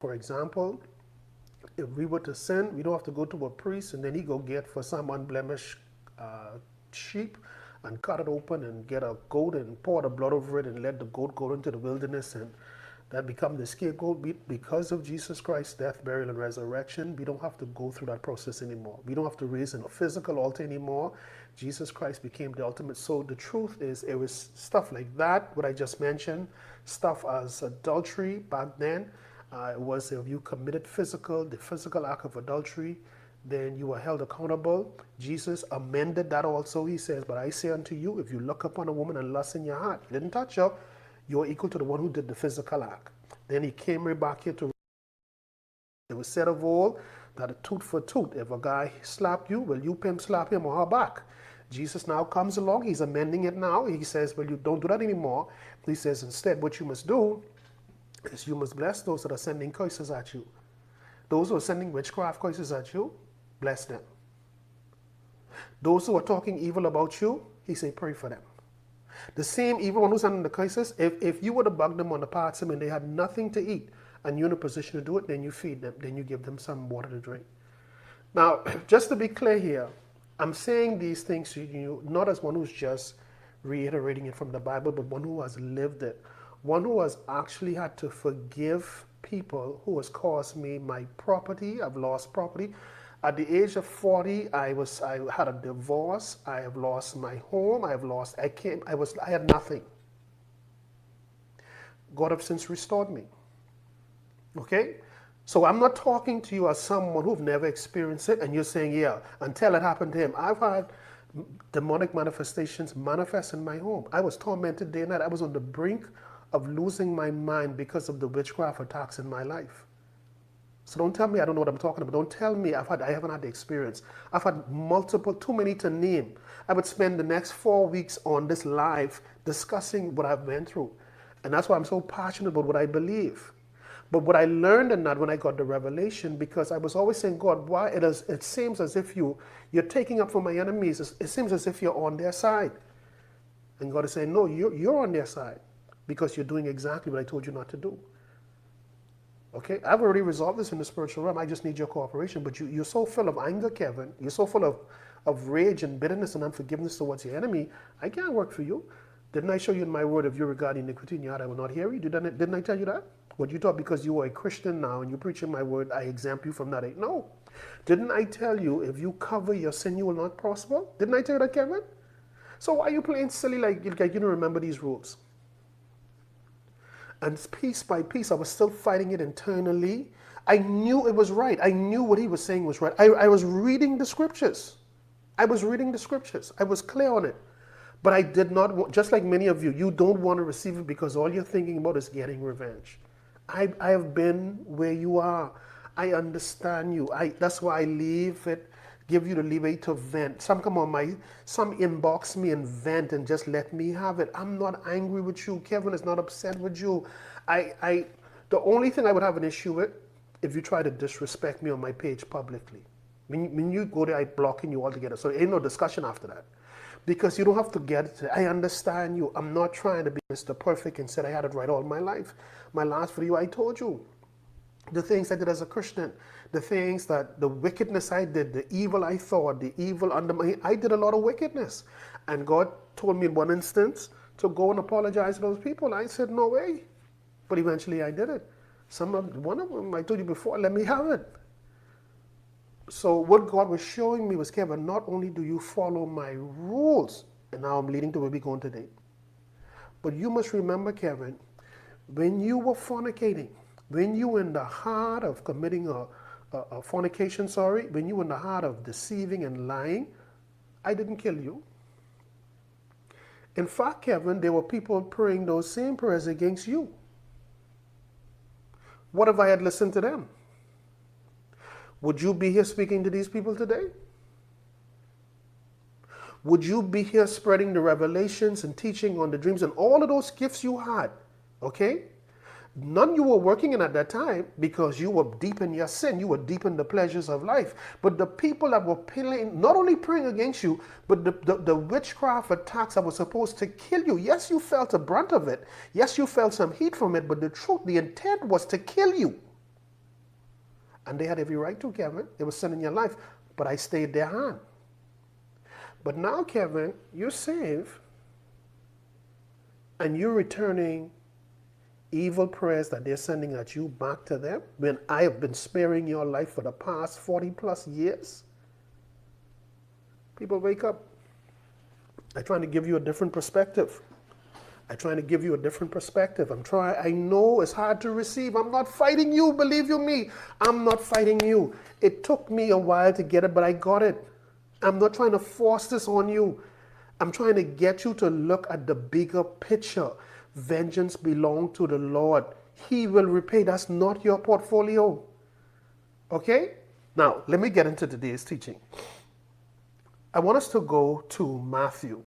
For example, if we were to sin, we don't have to go to a priest and then he go get for some unblemished uh, sheep and cut it open and get a goat and pour the blood over it and let the goat go into the wilderness and that become the scapegoat. Because of Jesus Christ's death, burial, and resurrection, we don't have to go through that process anymore. We don't have to raise in a physical altar anymore. Jesus Christ became the ultimate. So the truth is, it was stuff like that, what I just mentioned, stuff as adultery back then. It was if you committed the physical act of adultery, then you were held accountable. Jesus amended that also. He says, but I say unto you, if you look upon a woman and lust in your heart, you didn't touch her, you're equal to the one who did the physical act. Then he came right back here to, it was said of old that a tooth for tooth. If a guy slapped you, well, you pimp slap him or her back. Jesus now comes along, he's amending it now. He says, well, you don't do that anymore. He says, instead, what you must do is you must bless those that are sending curses at you. Those who are sending witchcraft curses at you, bless them. Those who are talking evil about you, he said, pray for them. The same evil one who's sending the curses, if you were to bug them on the parts and they had nothing to eat and you're in a position to do it, then you feed them, then you give them some water to drink. Now, just to be clear here, I'm saying these things to you not as one who's just reiterating it from the Bible, but one who has lived it. One who has actually had to forgive people who has caused me my property. I've lost property. At the age of 40, I had a divorce. I have lost my home. I had nothing. God has since restored me. Okay? So I'm not talking to you as someone who've never experienced it and you're saying, yeah, until it happened to him. I've had demonic manifestations manifest in my home. I was tormented day and night. I was on the brink of losing my mind because of the witchcraft attacks in my life. So don't tell me I don't know what I'm talking about. Don't tell me I haven't had the experience. I've had multiple, too many to name. I would spend the next 4 weeks on this live discussing what I've been through. And that's why I'm so passionate about what I believe. But what I learned in that when I got the revelation, because I was always saying, God, why it seems as if you're taking up for my enemies. It seems as if you're on their side. And God is saying, no, you're on their side because you're doing exactly what I told you not to do. Okay, I've already resolved this in the spiritual realm. I just need your cooperation. But you're so full of anger, Kevin. You're so full of rage and bitterness and unforgiveness towards your enemy. I can't work for you. Didn't I show you in my word, if you regard iniquity in your heart, I will not hear you? Didn't I tell you that? What you thought because you are a Christian now and you're preaching my word, I exempt you from that? No. Didn't I tell you, if you cover your sin, you will not prosper? Didn't I tell you that, Kevin? So why are you playing silly like you don't remember these rules? And piece by piece, I was still fighting it internally. I knew it was right. I knew what he was saying was right. I was reading the scriptures. I was clear on it. But I did not want, just like many of you, you don't want to receive it because all you're thinking about is getting revenge. I have been where you are. I understand you. That's why I leave it, give you the leeway to vent. Some inbox me and vent and just let me have it. I'm not angry with you. Kevin is not upset with you. The only thing I would have an issue with, if you try to disrespect me on my page publicly. When you go there, I'm blocking you altogether. So ain't no discussion after that. Because you don't have to get it. I understand you. I'm not trying to be Mr. Perfect and said I had it right all my life. My last video, I told you the things I did as a Christian, the wickedness I did, the evil I thought, the evil under my, I did a lot of wickedness. And God told me in one instance to go and apologize to those people. I said, no way. But eventually I did it. One of them, I told you before, let me have it. So what God was showing me was, Kevin, not only do you follow my rules, and now I'm leading to where we're going today, but you must remember, Kevin, when you were fornicating, when you were in the heart of committing a fornication, when you were in the heart of deceiving and lying, I didn't kill you. In fact, Kevin, there were people praying those same prayers against you. What if I had listened to them? Would you be here speaking to these people today? Would you be here spreading the revelations and teaching on the dreams and all of those gifts you had? Okay? None you were working in at that time because you were deep in your sin. You were deep in the pleasures of life. But the people that were praying, not only praying against you, but the witchcraft attacks that were supposed to kill you. Yes, you felt the brunt of it. Yes, you felt some heat from it. But the truth, the intent was to kill you. And they had every right to, Kevin. They were sending your life. But I stayed their hand. But now, Kevin, you're saved. And you're returning evil prayers that they're sending at you back to them when I have been sparing your life for the past 40 plus years. People, wake up. I'm trying to give you a different perspective. I'm trying to give you a different perspective. I know it's hard to receive. I'm not fighting you, believe you me. I'm not fighting you. It took me a while to get it, but I got it. I'm not trying to force this on you. I'm trying to get you to look at the bigger picture. Vengeance belongs to the Lord. He will repay. That's not your portfolio. Okay? Now, let me get into today's teaching. I want us to go to Matthew.